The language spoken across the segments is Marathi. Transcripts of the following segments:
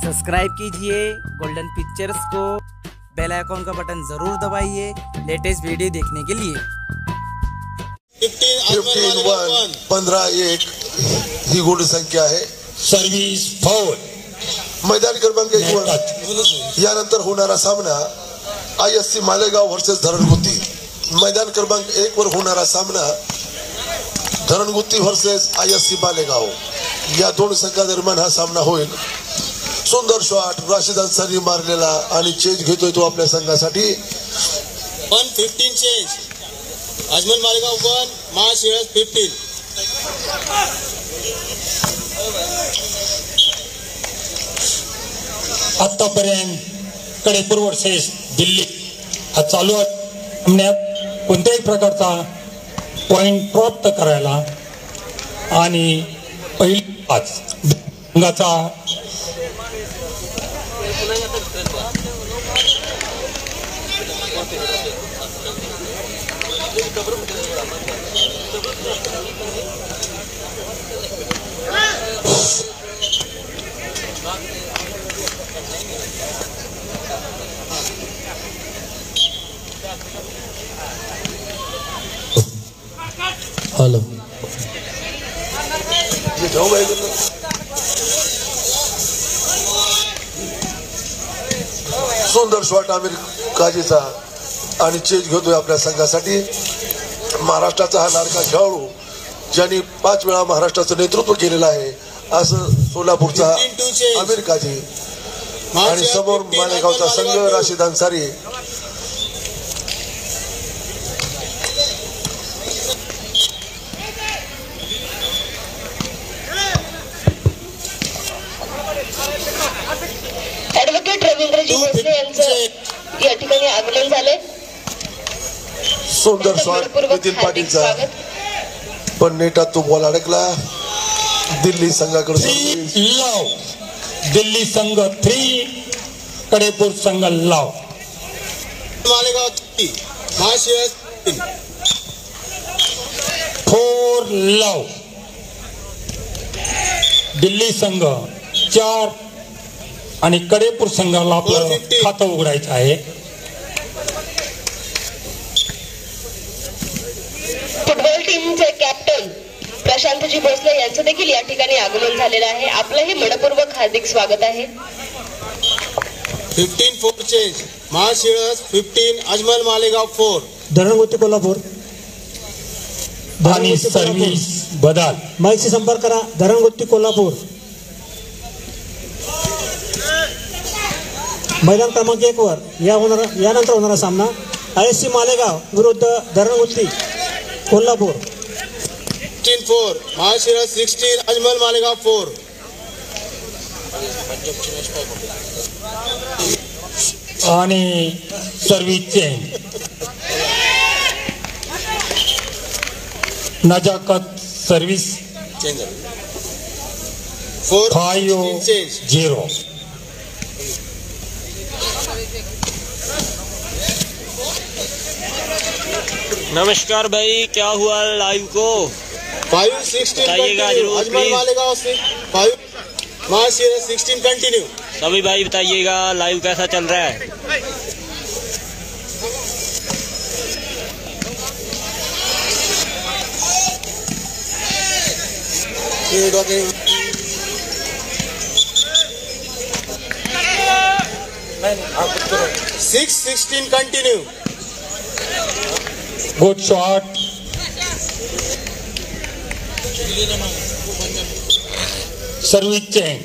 सब्सक्राइब कीजिए गोल्डन पिक्चर्स को, बेल आइकॉन का बटन जरूर दबाइए लेटेस्ट वीडियो देखने के लिए। 15-1 ही गुण संख्या आहे। Service foul. मैदान क्रमांक 1 वर यानंतर होणारा सामना ISC मालेगाव वर्सेस धरणगुत्ती। मैदान क्रमांक 1 वर होणारा सामना धरणगुत्ती वर्सेस ISC मालेगाव, या दोन संघादरम्यान हा सामना होईल। सुंदर शॉट राशिद अन्सारी मारलेला आणि चेंज घेतोय तो आपल्या संघासाठी। 115 चेंज, अजमल मालेगाव 1, महाशिरस 15। आतापर्यंत कडेपूर वर्सेस दिल्ली हा चालू सामन्यात कोणत्याही प्रकारचा पॉइंट प्राप्त करायला आणि पहिली पाच संघाचा हॅलो सुंदर शॉट आमिर काजीचा आणि चेंज घेतोय आपल्या संघासाठी। महाराष्ट्राचा हा लाडका खेळाडू ज्यांनी 5 वेळा महाराष्ट्राचं नेतृत्व केलेलं आहे असं सोलापूरचा आमिर काजी आणि समोर मालेगावचा संघ राशिद अन्सारी। ॲडव्होकेट रवींद्रजी भोसले यांचं या ठिकाणी आगमन झाले। सुंदर शॉट नितीन पाटीलचा, पण नेटात तो बॉल अडकला। दिल्ली संघाकडे लाव, दिल्ली संघ 3, कडेपूर संघ लाव। मालेगाव 3, महाशिरस 4 लाव। दिल्ली संघ 4 आणि कडेपूर संघाला आपलं खातं उघडायचं आहे। फुटबॉल टीमचे कॅप्टन प्रशांतजी भोसले यांचं देखील या ठिकाणी आगमन झालेलं आहे। आपलंही मनपूर्वक हार्दिक स्वागत आहे। 15-4 चेंज, महाशिरस 15, अजमल मालेगाव 4। धरणगुत्ती कोल्हापूर आणि सर्व्हिस बदल। माहिती संपर्क करा धरणगुत्ती कोल्हापूर। मैदान क्रमांक 1 वर यानंतर होणारा सामना ISC मालेगाव विरुद्ध धरणगुत्ती कोल्हापूर। 15-4, महाशिरस 16, अजमल मालेगाव 4। आणि सर्व्हिस चेंज, नजाकत सर्व्हिस 5-0। नमस्कार भाई, क्या हुआ लाइव को 5-16 बताइएगा जरूर अजमल प्लीज। मालेगाव 5, महाशिरस 16 कंटिन्यू। सभी भाई बताइएगा लाइव कैसा चल रहा है। नहीं 6-16 continue. Good shot, service change,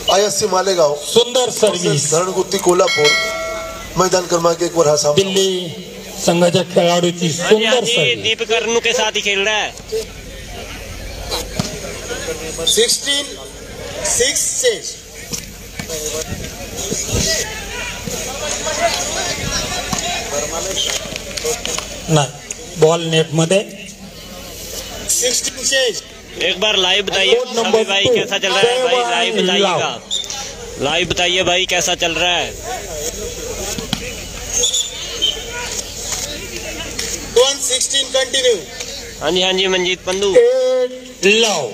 ISC Malegaon सुंदर सर्व्हिस। धरणगुत्ती कोल्हापूर, मैदान क्रमांक 1 वर हा सामना। दिल्ली संघाच्या खेळाडूची सुंदर सर्व्हिस। दीपक कर्नू के साथ ही खेल रहा है। 16-6 चेंज, नाही बॉल नेट मध्ये। 16 चेंज। एक बार लाइव बताइए सभी भाई कैसा चल रहा है। भाई लाइव बताइएगा, लाइव बताइए भाई कैसा चल रहा है। 1-16 कंटिन्यू। हाँ जी मंजीत पंडू 8 लव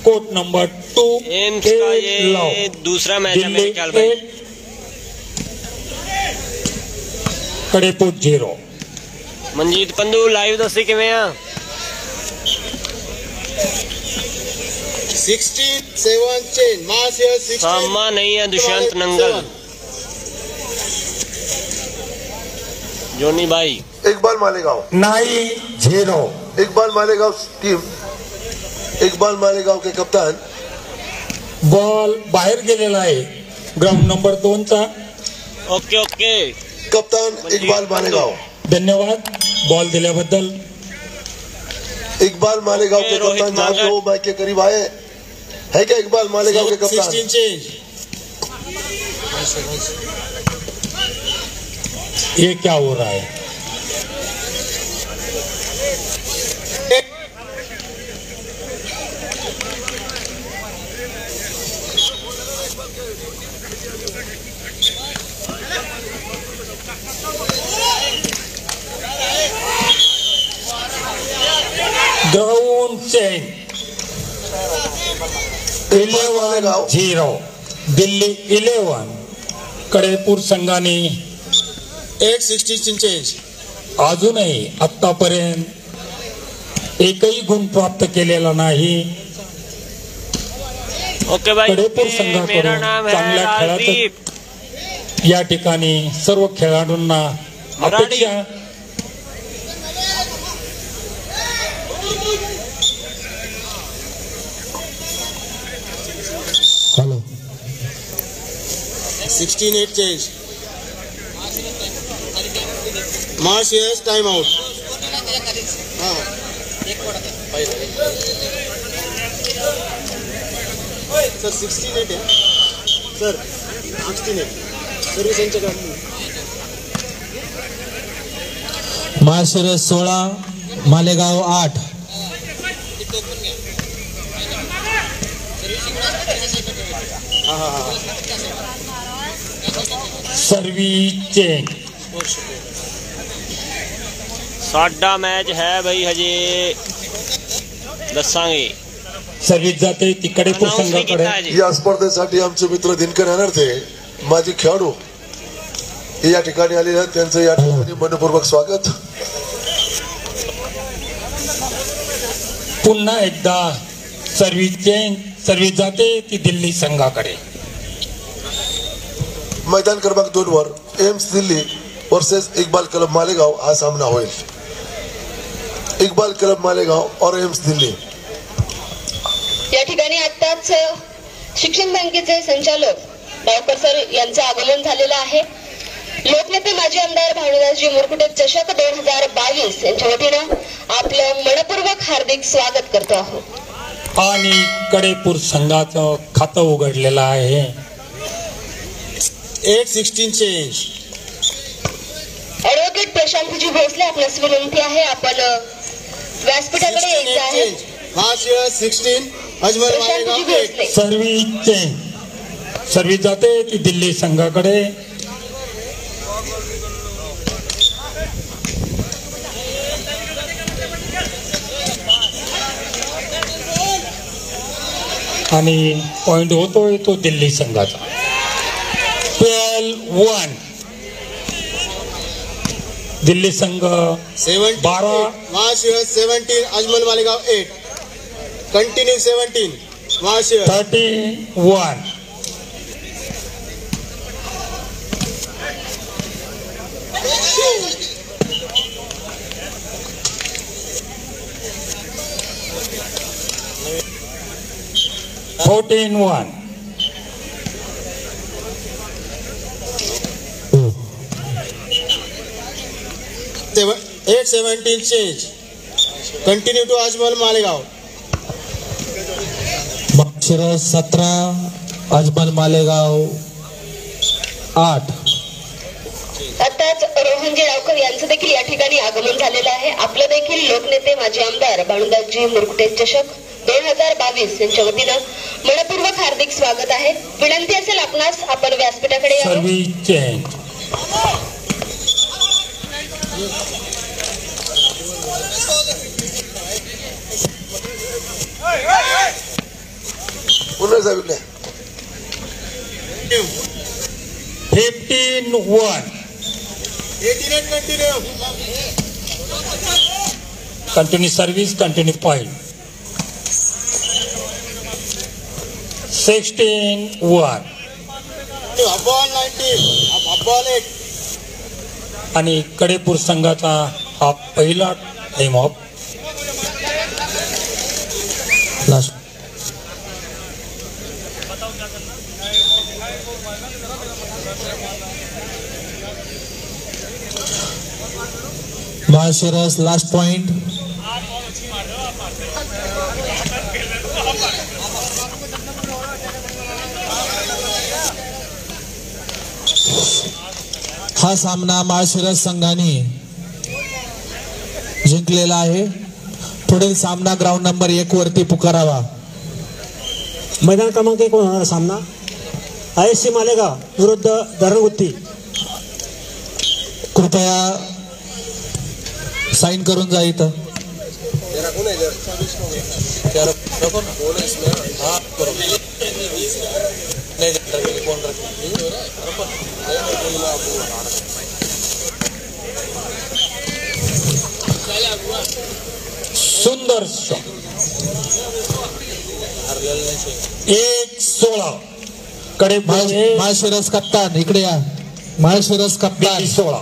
कोर्ट नंबर 2 एम्स का ये दूसरा मैच है मेरे ख्याल में। कड़ेपुर 0 मनजीत पंडू लाइव दसी किवें आ 67 चेंज महाशय 16 सामा नहीं है दुष्यंत नंगल जोनी भाई इकबाल मालेगांव 9-0 इकबाल मालेगांव टीम इकबाल मालेगांव के कप्तान बॉल बाहेर गेलेला आहे ग्राउंड नंबर 2 चा। ओके ओके कप्तान इकबाल मालेगांव धन्यवाद बॉल दिल्याबद्दल। इकबाल मालेगांव के रोहित कप्तान जहाँ मांगट। वो माइक के करीब आए है क्या इकबाल मालेगांव के कप्तान 16 चेंज ये क्या हो रहा है? ग्राउंड चेंज 11-0 दिल्ली 11 कडेपूर संघाने 8-16 चेंज अजूनही आतापर्यंत एकही गुण प्राप्त केलेला नाही। ओके भाई कडेपूर मेरा संघाकडून नाम है चांगल्या राजदीप खेळात या ठिकाणी सर्व खेळाडूंना अपेक्षा हॅलो 16-8 चेंज महाशय टाइम आउट सर 16-8 है सर 16-8 सर्विस यांच्याकडे माळशिरस 16 मालेगाव 8 सर्विस चेंज साडा मैच है भाई हजे दसांगे सर्विस जाते ती कडेपूर Announce नाही संघाकडे। केला हजे. या स्पर्धेसाठी आमचे मित्र दिनकर अनर्थे माजी खेळाडू हे या ठिकाणी आलेले आहेत त्यांचं या ठिकाणी मनपूर्वक स्वागत। पुन्हा एकदा सर्विस चेंज सर्विस जाते ती दिल्ली संघाकडे। मैदान क्रमांक 2 वर AIIMS Delhi versus Iqbal club Malegaon हा सामना होईल। इकबाल क्लब मालेगाव और एम्स दिल्ली। या ठिकाणी आताच शिक्षण बँकेचे संचालक डावकर सर यांचं आगमन झालेलं आहे। लोकनेते माजी आमदार भानुदासजी मुरकुटे चषक 2022 यांच्या वतीनं आपलं मनपूर्वक हार्दिक स्वागत करतो आहोत। आणि कडेपूर संघाचं खातं उघडलेलं आहे। 8-16 चेंज ऍडव्होकेट प्रशांतजी भोसले आपल्यास विनंती आहे आपण व्यासपीठाकडे यायचं आहे। महाशय 16 अजमल प्रशांतजी Malegaon 8 Bhosale service change service जाते ती दिल्ली संघाकडे। आणि पॉइंट होतोय तो दिल्ली संघाचा 12-1 दिल्ली संघ 12 महाशय 17 अजमल मालेगाव 8 कंटिन्यू 17 महाशय 31 14-1 8-17 change continue to Ajmal Malegaon. Malshiras 17 Ajmal Malegaon 8 आताच रोहनजी डावकर यांचं देखील या ठिकाणी आगमन झालेलं आहे। आपलं देखील लोकनेते माजी आमदार भानुदासजी मुरकुटे चषक 2022 यांच्या वतीनं मनपूर्वक हार्दिक स्वागत आहे। विनंती असेल आपणास आपण व्यासपीठाकडे यावं। सर्विस चेंज पुन्हा जाविले 15-1 कंटिन्यू सर्व्हिस कंटिन्यू पॉइंट 16-1 आणि कडेपूर संघाचा हा पहिला time of last Malshiras last point हा सामना माळशिरस संघाने जिंकलेला आहे. पुढील सामना ग्राउंड नंबर 1 वरती पुकारावा. मैदान क्रमांक 1 होणारा सामना ISC मालेगाव विरुद्ध धरणगुत्ती. कृपया साइन करून जा इथं. सुंदर शॉट 1-16 कडे माळशिरस कप्तान इकडे या. माळशिरस कप्तान 16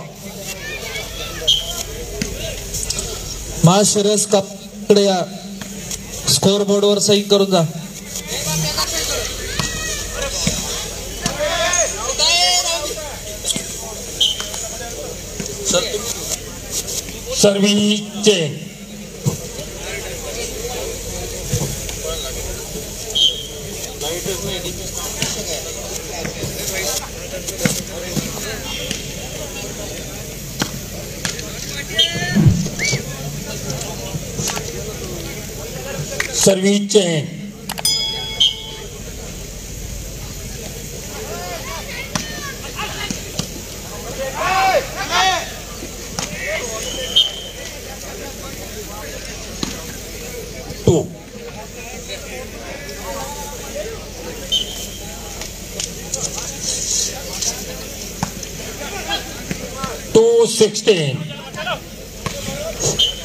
माळशिरस इकडे या. स्कोर बोर्डवर सही करून जा. सर्व्हिस चेंज सर्व्हिस चेंज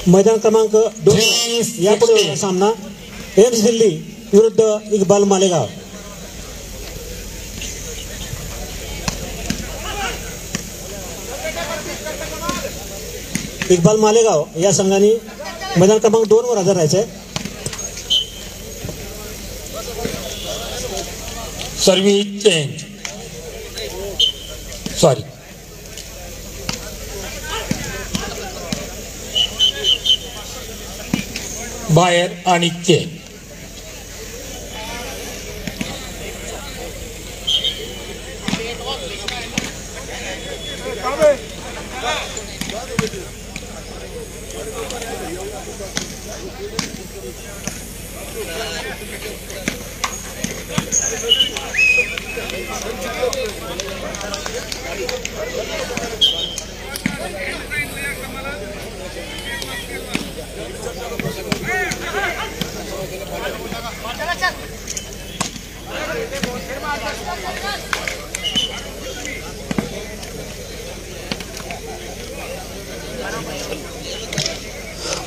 मैदान क्रमांक 2 यापुढे सामना एम्स दिल्ली विरुद्ध इक्बाल मालेगाव. इक्बाल मालेगाव या संघाने मैदान क्रमांक 2 वर हजर राहायचे. सर्व्हिस चेंज सॉरी बाहेर आणि चेंज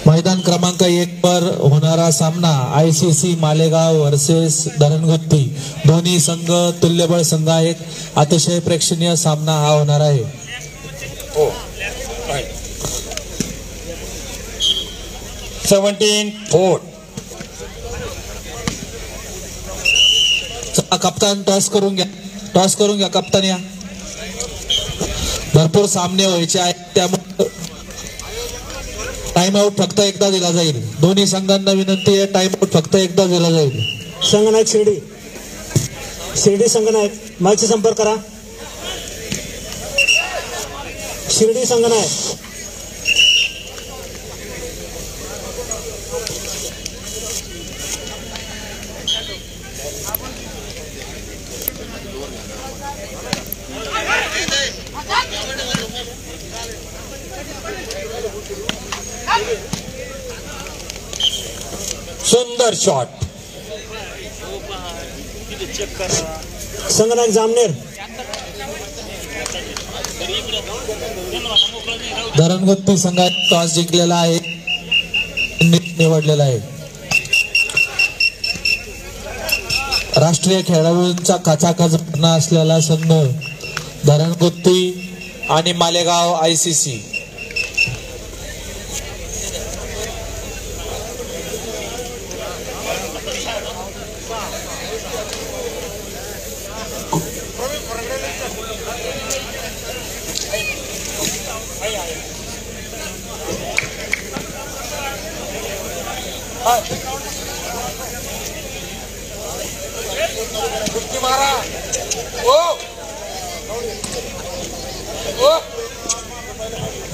मैदान क्रमांक 1 पर होणारा सामना ICC मालेगाव वर्सेस धरणगुत्ती. दोन्ही संघ तुल्यबळ संघ आहेत. अतिशय प्रेक्षणीय सामना हा होणार आहे. 17-4 कप्तान टॉस करून घ्या कप्तान या. भरपूर सामने व्हायचे आहेत त्यामुळे टाइम आउट फक्त एकदा दिला जाईल. दोन्ही संघांना विनंती आहे टाइम आउट फक्त एकदा दिला जाईल. संघनायक शिर्डी संघनायक माईकशी संपर्क करा. शिर्डी संघनायक सुंदर शॉट संगनायक जामनेर धरणगुत्ती संघात टॉस जिंकलेला आहे, निवडलेला आहे. राष्ट्रीय खेळाडूंचा खचाखच असलेला संघ धरणगुत्ती आणि मालेगाव ICC.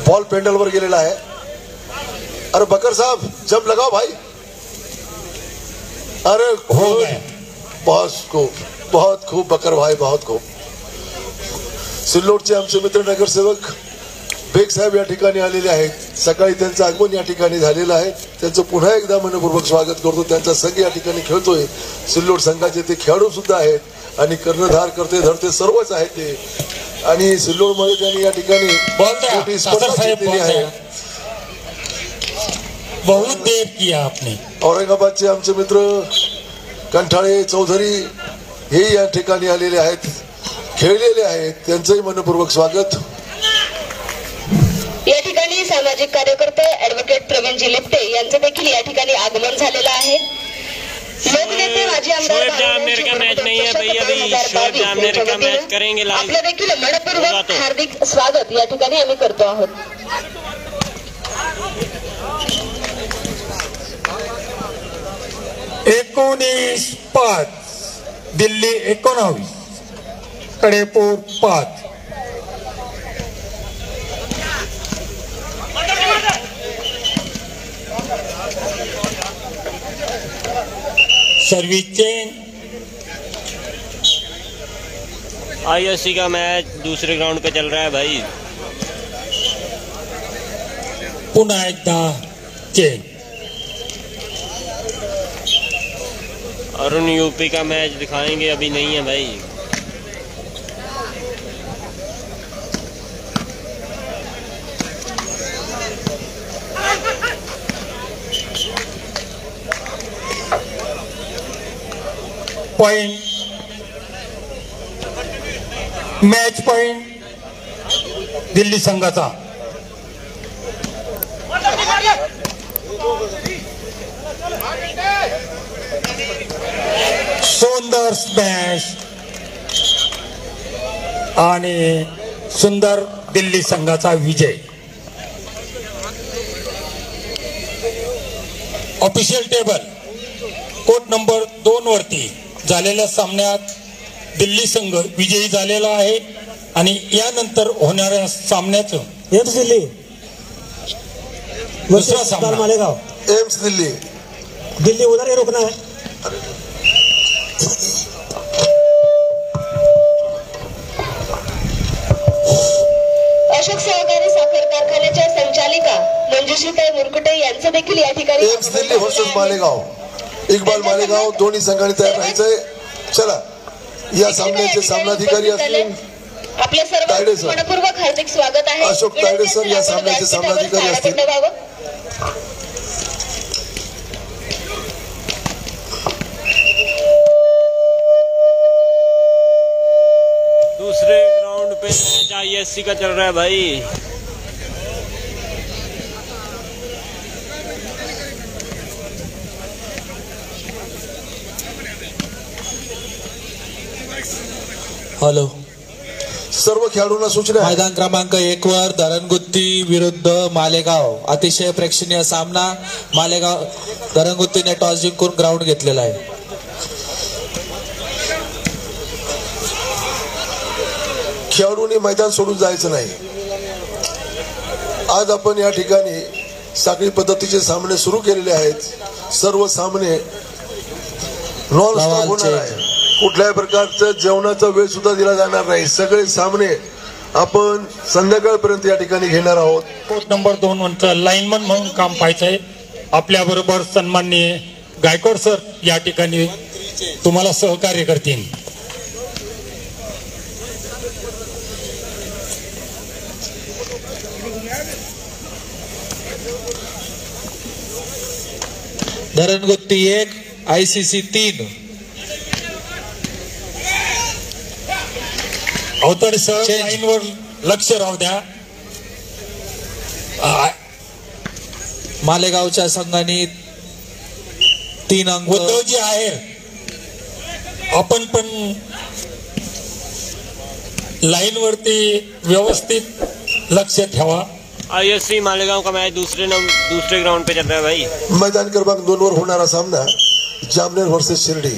बॉल पेंडल वर गेलेला आहे. अरे बकर साहब जब लगाओ भाई. अरे हो गया. बहुत खूप बकर भाई, बहुत खूप. सिल्लोडचे आमचे मित्र नगरसेवक बेग साहेब या ठिकाणी आलेले आहेत. सकाळी त्यांचं आगमन या ठिकाणी झालेलं आहे. त्यांचं पुन्हा एकदा मनपूर्वक स्वागत करतो. त्यांचा संघ या ठिकाणी खेळतोय. सिल्लोड संघाचे ते खेळाडू सुद्धा आहेत आणि कर्णधार करते धरते सर्वच आहेत ते. आणि सिल्लोड मध्ये त्यांनी या ठिकाणी मोठी स्पर्धा जिंकलेली आहे. बहुत देर किया आपने. औरंगाबादचे आमचे मित्र कंठाळे चौधरी हे या ठिकाणी आलेले आहेत, खेळलेले आहेत. त्यांचंही मनपूर्वक स्वागत. या ठिकाणी सामाजिक कार्यकर्ते ऍडव्होकेट प्रवीणजी लिप्टे यांचं देखील या ठिकाणी आगमन झालेलं आहे. लोकनेते माजी आमदार जामनेर का मैच नहीं है भैया, अभी शोएब जामनेर का मैच करेंगे लाइव. आपलं देखील मनपूर्वक हार्दिक स्वागत या ठिकाणी आम्ही करतो आहोत. 19-5 Delhi 19 Kadepur 5. Service change. ISC का मैच दूसरे ग्राउंड पे चल रहा है भाई. पुन्हा एकदा चेंज. अरुण यूपी का मैच दिखाएंगे, अभी नहीं है भाई. पॉइंट, मॅच पॉइंट दिल्ली संघाचा. सुंदर स्मॅश आणि सुंदर दिल्ली संघाचा विजय. ऑफिशियल टेबल कोर्ट नंबर 2 वरती झालेल्या सामन्यात दिल्ली संघ विजयी झालेला आहे आणि यानंतर होणाऱ्या सामन्याचं एम्स दिल्ली दुसरा सामना मालेगाव. एम्स दिल्ली. दिल्ली उधर ही रुकना है. अशोक सहकारी साखर कारखान्याच्या संचालिका मंजुश्रीताई मुरकुटे यांचं देखील या ठिकाणी एम्स दिल्ली वर्सेस मालेगाव. इक्बाल मालेगाव दोन्ही संघांनी तयार राहायचंय. चला या सामन्याचे सामनाधिकारी असतील आपल्या सर्व मनपूर्वक हार्दिक स्वागत आहे. अशोक तायडे सर या सामन्याचे सामनाधिकारी असतील. दूसरे ग्राउंड पे मैच ISC का चल रहा है भाई. हॅलो. सर्व खेळाडूंना सूचना आहे. मैदान क्रमांक 1 वर धरणगुत्ती विरुद्ध मालेगाव. अतिशय प्रेक्षणीय सामना. मालेगाव धरणगुत्तीने टॉस जिंकून ग्राउंड घेतलेला आहे. खेळाडूंनी मैदान सोडून जायचं नाही. आज आपण या ठिकाणी साखळी पद्धतीचे सामने सुरू केलेले आहेत. सर्व सामने नॉन स्टॉप होणार आहे. कुठल्याही प्रकारचं जेवणाचा वेळ सुद्धा दिला जाणार नाही. सगळे सामने आपण संध्याकाळपर्यंत या ठिकाणी घेणार आहोत. कोर्ट नंबर 2 वरचं लाईनमन म्हणून काम पाहायचंय. आपल्या बरोबर सन्माननीय गायकवाड सर या ठिकाणी तुम्हाला सहकार्य करतील. धरणगुत्ती 1 ICC 3. अवतडे सर लाईनवर लक्ष राहू द्या. मालेगावच्या संघाने 3 अंक. उद्धवजी आहे, आपण पण लाईन वरती व्यवस्थित लक्ष ठेवा. ISC मालेगांव का मैच दूसरे ग्राउंड पे चल रहा है भाई. मैदान क्रमांक 2 वर होणारा सामना जामनेर वर्सेस शिर्डी.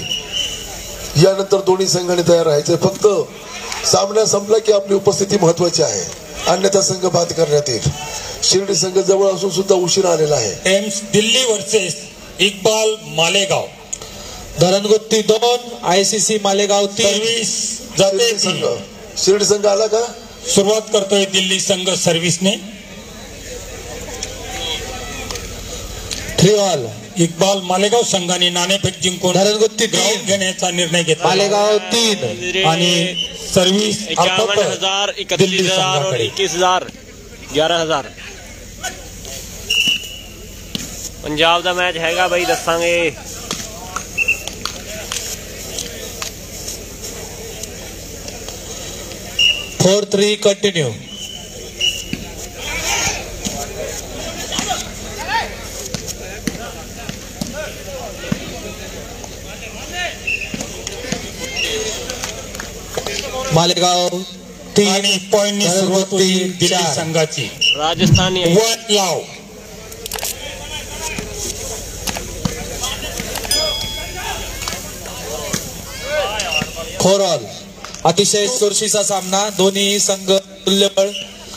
यानंतर दोन्ही संघाने तयार राहायचे. फक्त सामना संपला की आपली उपस्थिती महत्वाची आहे, अन्यथा संघ बाद करण्यात येईल. शिर्डी संघ जवळ असून सुद्धा उशीर आलेला आहे. AIIMS Delhi versus Iqbal Malegaon. Dharangutti 2 ICC Malegaon 3. Service जाते. शिर्डी संघ आला का? सुरुवात करतोय दिल्ली संघ सर्व्हिसने. 3 ऑल. इक्बाल मालेगाव संघाने नाणेफेक जिंकून धरणगुत्ती ग्राउंड घेण्याचा निर्णय घेतला. मालेगाव 3 आणि सर्व्हिस 51,000, 31,000 और 21,000, 11,000. पंजाब का मैच हैगा भाई, दसांगे. 4-3 कंटिन्यू. मालेगाव 3 पॉइंटनी सुरुवात होती दिल्ली संघाची. राजस्थानी 1 लाव. खोरॉल. अतिशय चुरशीचा सामना, दोन्ही संघ तुल्यबळ.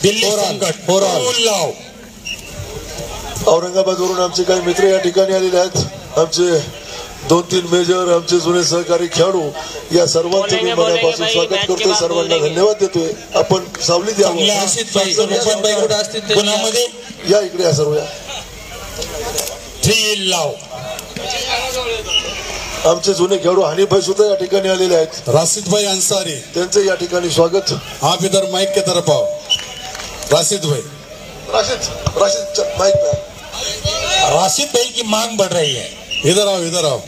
दिल्ली संघ 2 लाव. औरंगाबाद वरून आमचे काही मित्र या ठिकाणी आलेले आहेत. आमचे 2-3 मेजर, आमचे जुने सहकारी खेळाडू, या सर्वांचं मी मनापासून स्वागत करतोय. सर्वांना धन्यवाद देतोय. आपण सावली द्यावं. पुण्यामध्ये या इकडे या सर्व. 3 लाव. आमचे जुने खेळाडू हनीभाई सुद्धा या ठिकाणी आलेले आहेत. राशिद भाई अंसारी, त्यांचे या ठिकाणी स्वागत. आप इधर माइक के तरफ आओ. राशिद भाई, राशिद माइक पे. राशिद भाई की मांग बढ़ रही है. इधर आओ, इधर आओ.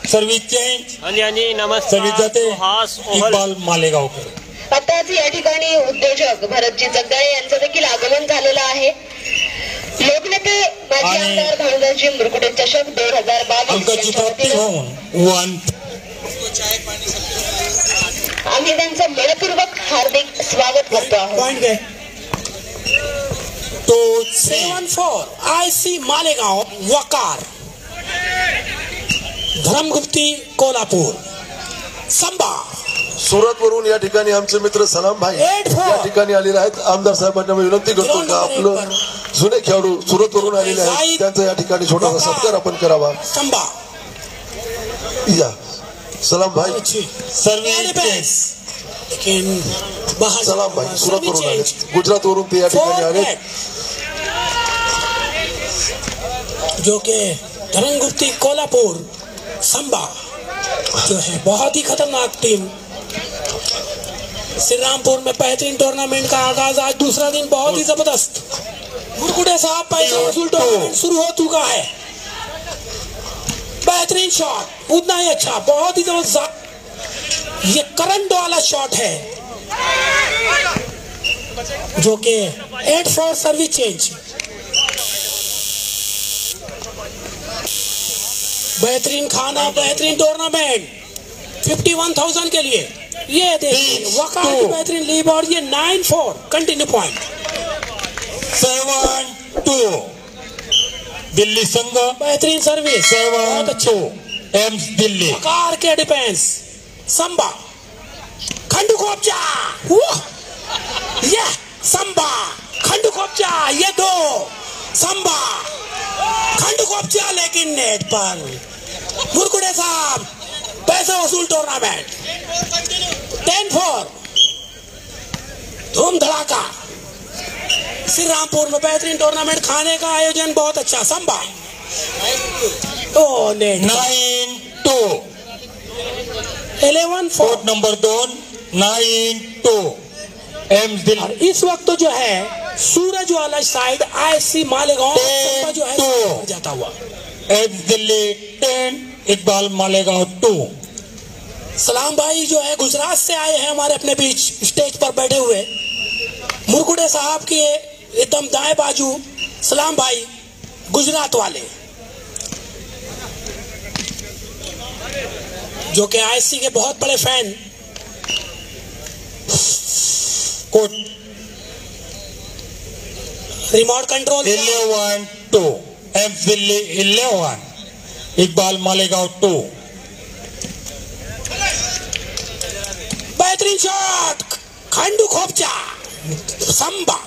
Service change. हाँ जी नमस्कार. सर्व्हिस जाते इक्बाल मालेगाव. आताच या ठिकाणी उद्योजक भरतजी जगदाळे यांचं देखील आगमन झालेलं आहे. लोकनेते माजी आमदार भानुदासजी मुरकुटे चषक 2022 आम्ही त्यांचं मनपूर्वक हार्दिक स्वागत करतो आहोत. 7-4 IC मालेगाव वकार. धरमगुप्ती कोल्हापूर. संभा. सुरत वरून या ठिकाणी आमचे मित्र सलाम भाई या ठिकाणी आलेले आहेत. आमदार साहेबांना मी विनंती करतो का आपलं जुने खेळाडू सुरत वरून आलेले आहेत, त्यांचा या ठिकाणी छोटासा सत्कार आपण करावा. संभा. या सलाम भाई. सर्व्हिस. सलाम भाई सुरत वरून आले, गुजरात वरून ते या ठिकाणी आले. जो कि धरमगुप्ती कोल्हापुर संभा जो है बहुत ही खतरनाक टीम. श्री रामपुर में बेहतरीन टूर्नामेंट का आगाज. आज दूसरा दिन बहुत ही जबरदस्त. मुरकुटे साहब पैसा वसूल टूर्नामेंट शुरू हो चुका है. बेहतरीन शॉट, उतना ही अच्छा, बहुत ही जबरदस्त. ये करंट वाला शॉट है जो कि 8-4 सर्विस चेंज. बेहतरीन खाना, बेहतरीन टूर्नामेंट 51,000 के लिए. ये देखिए वकार की बेहतरीन लीड और ये 9-4 कंटिन्यू पॉइंट. 7-2 दिल्ली संघ. बेहतरीन सर्विस, 7-2 एम्स दिल्ली. वकार के डिफेंस. संभा. खंडू कोपचा. ये संभा. खंडू कोपचा. ये 2 संभा. खंडू कोपचा लेकिन नेट पर. मुरकुटे साहब पैसा वसूल टूर्नामेंट 10-4 धूम धड़ाका. श्री रामपुर में बेहतरीन टूर्नामेंट खाने का आयोजन बहुत अच्छा। संभा ओ net 9-2 11-4 court number 2 9-2 AIIMS Delhi. इस वक्त तो जो है सूरज वाला साइड आईएससी मालेगांव संभा जो है तो जाता हुआ। एम्स दिल्ली 10 इकबाल मालेगांव 2। सलाम भाई जो है गुजरात से आए हैं हमारे अपने बीच स्टेज पर बैठे हुए। मुरकुटे साहब के एकदम दाएं बाजू सलाम भाई गुजरात वाले जो कि आईएससी के बहुत बड़े fan. Court remote control 11-2 AIIMS Delhi 11 Iqbal Malegaon 2। बेहतरीन शॉट खंडू खोपचा संभा।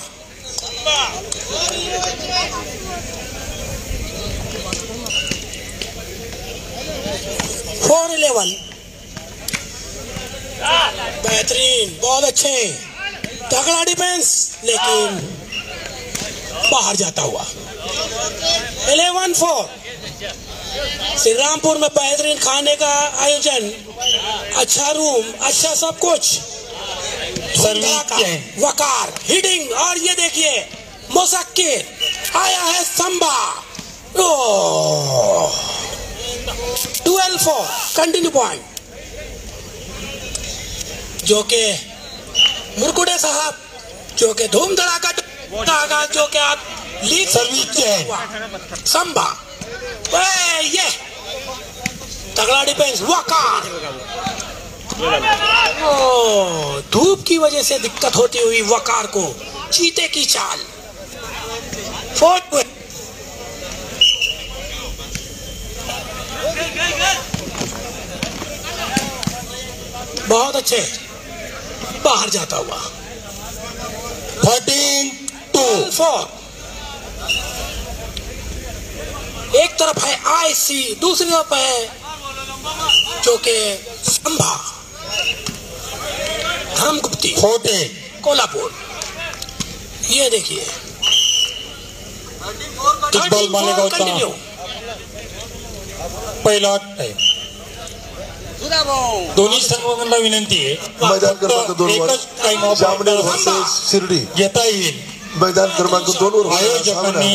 फोर 11 बेहतरीन बहुत अच्छे तगड़ा डिफेंस लेकिन बाहर जाता हुआ। 11-4 श्री रामपुर में बेहतरीन खाने का आयोजन, अच्छा रूम, अच्छा सब कुछ, वकार हिटिंग। और ये देखिए मुसक्किर आया है संभा। 12-4 कंटिन्यू पॉइंट जो के मुरकुटे साहब जो के धूम धड़ाका जो के आप लीड सर्विस संभा। ये तगड़ा डिफेंस वकार। धूप की वजह से दिक्कत होती हुई वकार को चीते की चाल। 4 बहुत अच्छे बाहर जाता हुआ। 13-2 एक तरफ है आईसी, दूसरी तरफ है जो के संभा धर्मगुप्ती कोल्हापुर। ये देखिए इकबाल मालेगाव कंटिन्यू। पहिला टाइम दोन्ही संघांना विनंती आहे मैदान क्रमांक 2 वर एकच time off Jamner versus Shirdi घेता येईल। मैदान क्रमांक 2 वर आयोजकांनी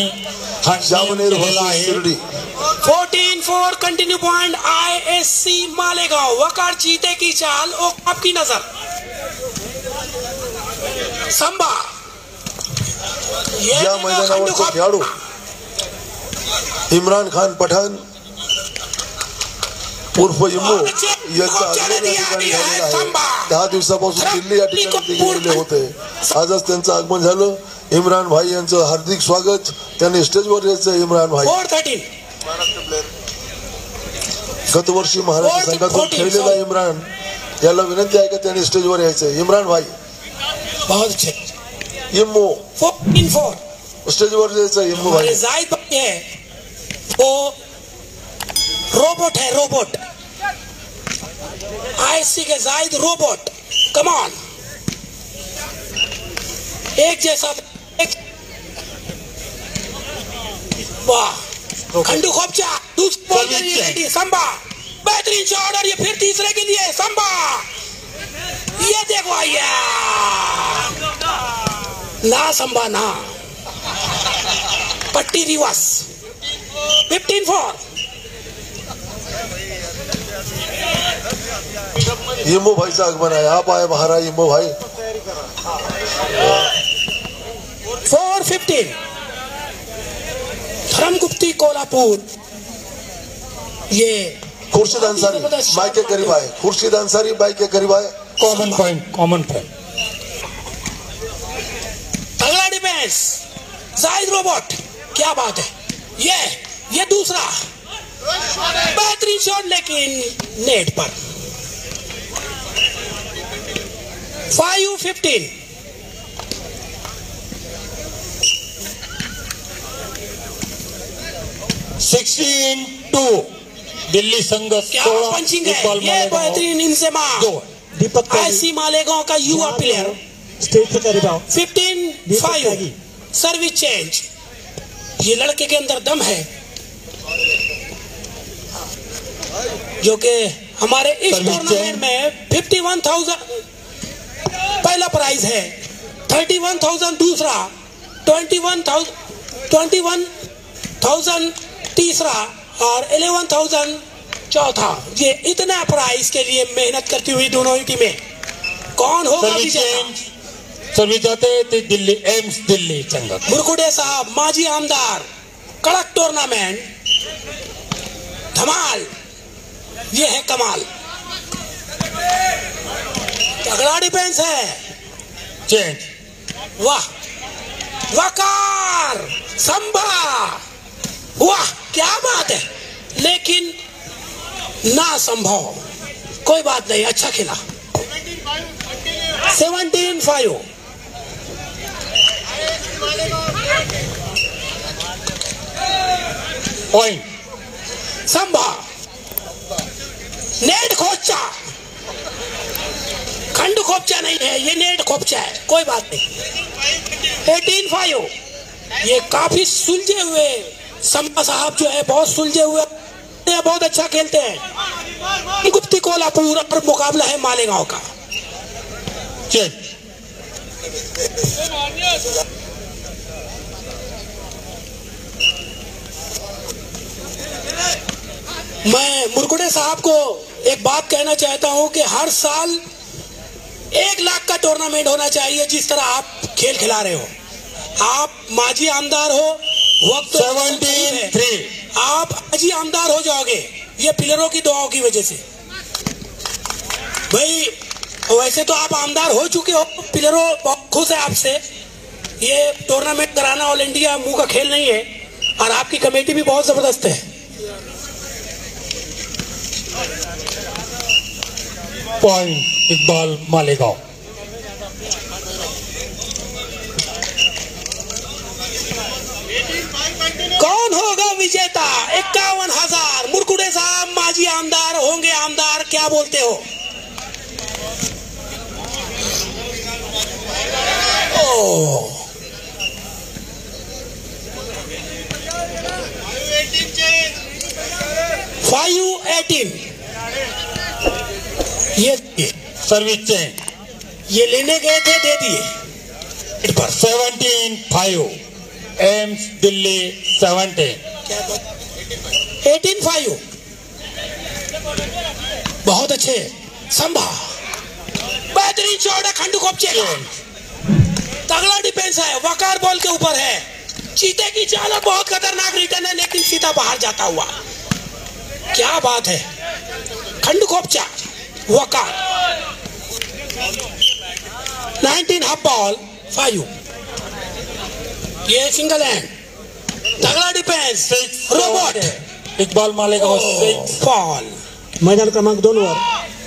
हा Jamner versus Shirdi 14-4 continue point ISC Malegaon. Waqar चीते की चाल और आपकी नजर संभा। या मैदानावरचा खेळाडू इम्रान खान पठाण उर्फ इम्मू यांचा आगमन या ठिकाणी झालेला आहे। 10 दिवसापासून दिल्ली या ठिकाणी गेलेले होते, आजच त्यांचं आगमन झालं। इम्रान भाई यांचं हार्दिक स्वागत। त्यांनी स्टेजवर यायचं। इम्रान भाई 4-13 गतवर्षी महाराष्ट्र संघातून खेळलेला इम्रान याला विनंती आहे की त्यांनी स्टेजवर यायचं। इम्रान भाई बहुत अच्छे। इम्मू 14-4 स्टेजवर यायचं। इम्मू भाई जाहिद भाई है वो रोबोट है, रोबोट आईसी के जाहिद रोबोट। कम ऑन एक जैसा एक वाह खंडू खोपचा दूसरी बॉल के लिए रेडी संभा। बेहतरीन शॉट और ये फिर तीसरे के लिए संभा। ये देखो आइया ना संभा ना पट्टी रिवर्स। 15-4 इम्मू भाईचं आगमन आहे। आप आए महाराज इम्मू भाई। 4-15 धर्मगुप्ती कोल्हापुर। ये खुर्शीद अंसारी बाइक के करीब आए। खुर्शीद अंसारी बाइक के करीब आए। कॉमन पॉइंट तगड़ा डिफेंस जाहिद रोबोट। क्या बात है। ये दूसरा बेहतरीन शॉट लेकिन नेट पर। 5-15 16-2 दिल्ली संघ क्या पंचिंग है। ये बेहतरीन इंसेमा दीपक आईसी मालेगांव का युवा प्लेयर। 15-5 service change. ये लड़के के अंदर दम है जो कि हमारे इस टूर्नामेंट में 51,000 पहला प्राइज है, 31,000 दूसरा, 21,000 तीसरा और 11,000 चौथा। ये इतना प्राइज के लिए मेहनत करती हुई दोनों ही टीमें। कौन होगा विजेता? सर्विस जाते थे दिल्ली एम्स दिल्ली चंगा मुरकुटे साहब माजी आमदार, कड़क टूर्नामेंट, धमाल, ये है कमाल। तगड़ा डिफेंस है, चेंज, वाह वकार, संभा, वाह क्या बात है, लेकिन ना संभव, कोई बात नहीं, अच्छा खेला। 17-5 पॉइंट। संभा, नेट खोपचा, खंड खोपचा नहीं है, ये नेट खोपचा है, कोई बात नहीं। 18-5 ये काफी सुलझे हुए संभा साहब जो है, बहुत सुलझे हुए, बहुत अच्छा खेलते हैं। गुप्ती कोल्हापुर और मुकाबला है मालेगांव का। चेक, मैं मुरकुटे साहब को एक बात कहना चाहता हूं कि हर साल 1 लाख का टूर्नामेंट होना चाहिए, जिस तरह आप खेल खिला रहे हो। आप माजी आमदार हो, वक्त 17-3 आप माजी आमदार हो जाओगे, ये प्लेयरों की दुआओं की वजह से। भाई वैसे तो आप आमदार हो चुके हो, प्लेयरों बहुत खुश है आपसे। ये टूर्नामेंट कराना ऑल इंडिया मुंह का खेल नहीं है, और आपकी कमेटी भी बहुत जबरदस्त है। पॉइंट इकबाल मालेगांव। कौन होगा विजेता? 51,000। मुरकुटे साहब माजी आमदार होंगे आमदार, क्या बोलते हो? ओ 5-18 ये सर्विस चेंज, ये लेने गए थे, दे दिए। 17-5 एम्स दिल्ली 17। 18-5 बहुत अच्छे। संभा, बेहतरीन शॉट है, खंडू खोपचे का, तगड़ा डिफेंस है, वकार बॉल के ऊपर है। चीते की चाल और बहुत खतरनाक रिटर्न है, लेकिन सीधा बाहर जाता हुआ, क्या बात है। खंडू खोपचा, वकार 19 हाफ बॉल 5। ये सिंगल हैंड, तगड़ा defence, robot Iqbal Malegaon 6 ball. मैदान क्रमांक 2 वर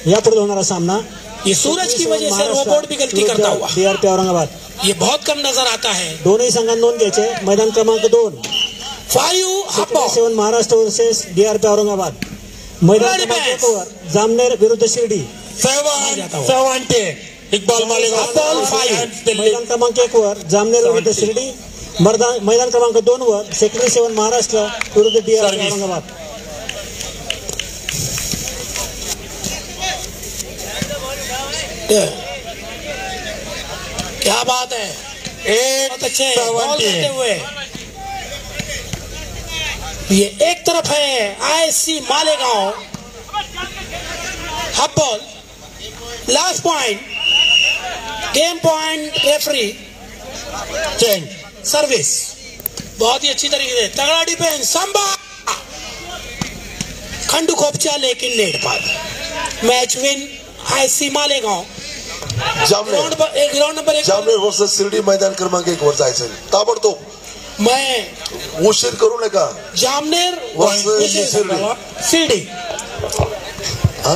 यापुढे होणारा सामना, ये सूरज की वजह से रोबोट भी गलती करता हुआ, DRP औरंगाबाद, ये बहुत कम नजर आता है। दोनही संघांना नोंद घ्यायचे। मैदान क्रमांक 2 5 half ball 7 Maharashtra versus DRP Aurangabad. मैदान क्रमांक 1 वर जामनेर विरुद्ध शिर्डी 7-17 इकबाल मालेगांव। मैदान क्रमांक 1 वर जामनेर विरुद्ध शिर्डी। मैदान क्रमांक 2 वर सेक्टर 7 महाराष्ट्र विरुद्ध DRP औरंगाबाद। क्या बात है, बहुत अच्छे बॉल करते हुए। ये एक तरफ है ISC Malegaon, half ball, last point, game point, referee change, service, बहुत ही अच्छी तरीके से, तगड़ा डिफेंस, संभा, खंडू खोपचा, लेकिन नेट पर। Match win ISC Malegaon. Jamner ground number 1 Jamner versus Shirdi मैदान क्रमांक 1 वर जायचं ताबडतोब, मैं उशीर करू नका। जामनेर वर्सेस शिर्डी,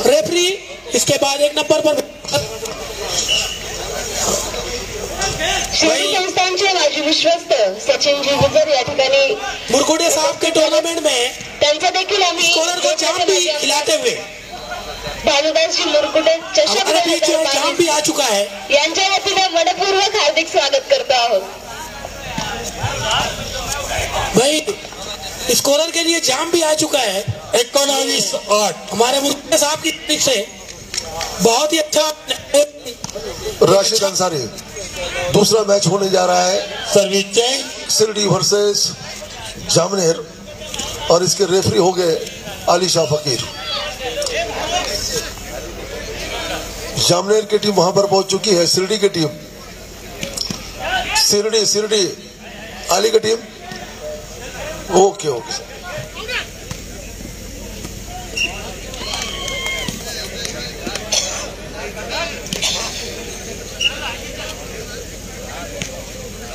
रेफरी इसके बाद 1 नंबर पर शिर्डी संस्थानचे माजी विश्वस्त सचिनजी गुजर या ठिकाणी मुरकुटे साहब के टूर्नामेंट में त्यांचा देखील आम्ही स्कोलर को जाम भी खिलाते हुए भानुदास जी मुरकुटे चषक हमारे बीच जाम भी आ चुका है। यांच्या वतीने मनपूर्वक हार्दिक स्वागत करतो आहोत। भाई स्कोरर के लिए जाम भी आ चुका है 19-8 हमारे मुफ्ती साहब की तरफ से। बहुत ही अच्छा राशिद अंसारी। दूसरा मैच होने जा रहा है service change Shirdi versus Jamner और इसके रेफरी हो गए अली शाह फकीर। जामनेर की टीम वहां पर पहुंच चुकी है। शिरडी की टीम शिरडी अली की टीम ओके ओके।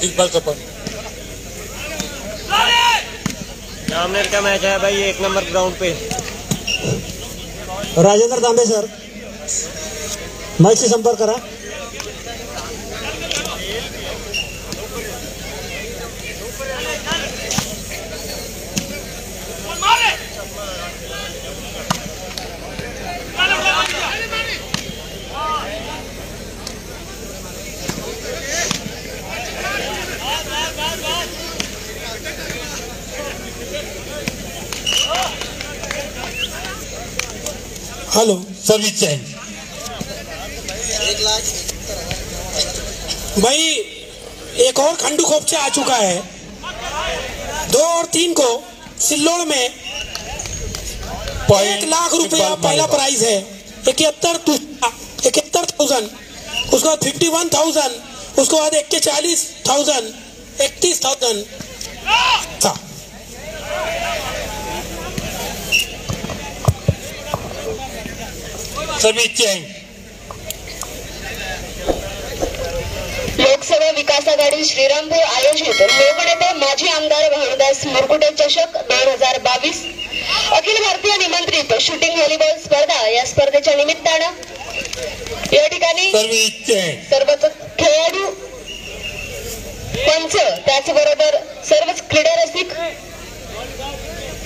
इकबाल सपन जामनेर का मैच है भाई 1 नंबर ग्राउंड पे। राजेंद्र तांबे सर माइक से संपर्क करा। हेलो सर्विस चेंज भाई एक और खंडू खोपचा आ चुका है। 2 और 3 को सिल्लोड़ में 1 लाख रुपया पहला प्राइज है। 71,000 उसके बाद 51,000 उसके बाद 41,000 31,000। सर्विस चेंज लोकसभा विकास आघाडी श्रीरामपूर आयोजित लोकनेते माजी आमदार भानुदास मुरकुटे चषक 2022 अखिल भारतीय निमंत्रित शूटिंग व्हॉलीबॉल स्पर्धा या स्पर्धेच्या निमित्तानं या ठिकाणी सर्वच खेळाडू पंच त्याचबरोबर सर्वच क्रीडा रसिक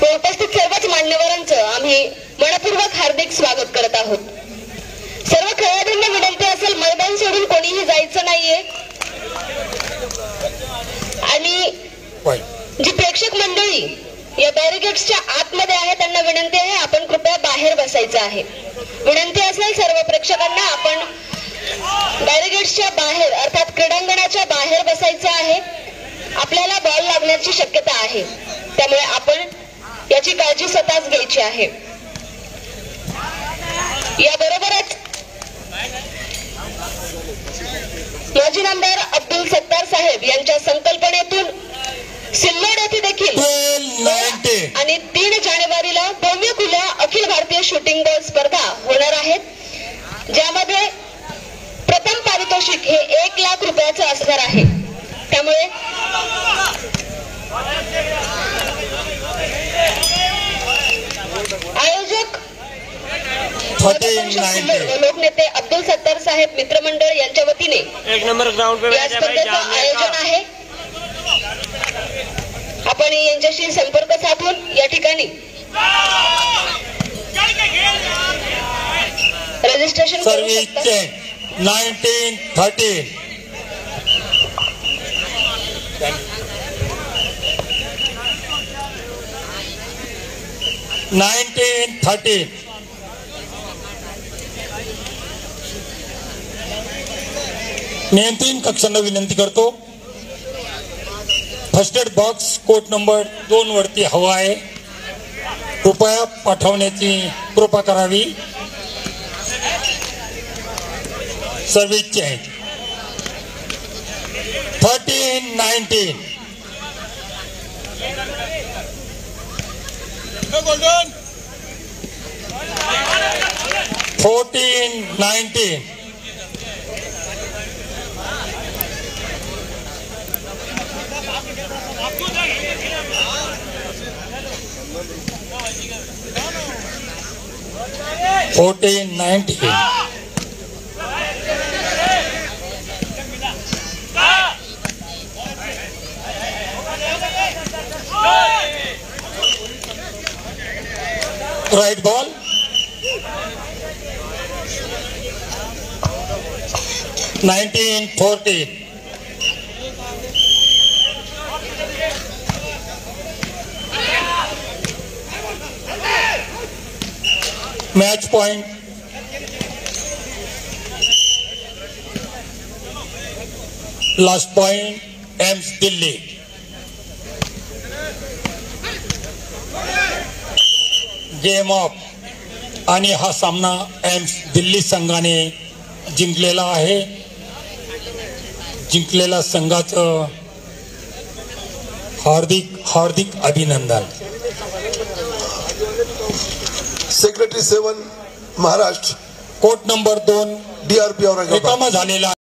व उपस्थित सर्वच मान्यवरांचं आम्ही मनपूर्वक हार्दिक स्वागत करत आहोत। सर्व खेळाडूंना विनंती असेल मैदान सोडून कोणीही जायचं नाहीये आणि जी प्रेक्षक मंडळी या बॅरिकेड्सच्या आतमध्ये आहे त्यांना विनंती आहे आपण कृपया बाहेर बसायचं आहे। विनंती असेल सर्व प्रेक्षकांना आपण बॅरिकेड्सच्या बाहेर अर्थात क्रीडांगणाच्या बाहेर बसायचं आहे। आपल्याला बॉल लागण्याची शक्यता आहे त्यामुळे आपण याची काळजी स्वतःच घ्यायची आहे। याबरोबरच माजी आमदार अब्दुल सत्तार साहेब यांच्या संकल्पनेतून सिल्लोड येथे देखील आणि 3 जानेवारीला भव्य खुल्या अखिल भारतीय शूटिंग बॉल स्पर्धा होणार आहेत ज्यामध्ये प्रथम पारितोषिक हे 1 लाख रुपयाचं असणार आहे। त्यामुळे आयोजक लोकनेते अब्दुल सत्तार साहेब मित्रमंडळ यांच्या वतीने 1 नंबर ग्राउंड पे या स्पर्धेचं आयोजन आहे। आपण यांच्याशी संपर्क साधून या ठिकाणी रजिस्ट्रेशन करू शकता। 1913 नियंत्रण कक्षांना विनंती करतो first aid box court number 2 वरती हवा आहे कृपया पाठवण्याची कृपा करावी। Service change 13-19 14-19 14-19 right ball 19-14 match point last point AIIMS Delhi. Game off आणि हा सामना एम्स दिल्ली संघाने जिंकलेला आहे. जिंकलेल्या संघाचं हार्दिक हार्दिक अभिनंदन. Secretary 7 Maharashtra court number 2 DRP Aurangabad रिकामा झालेला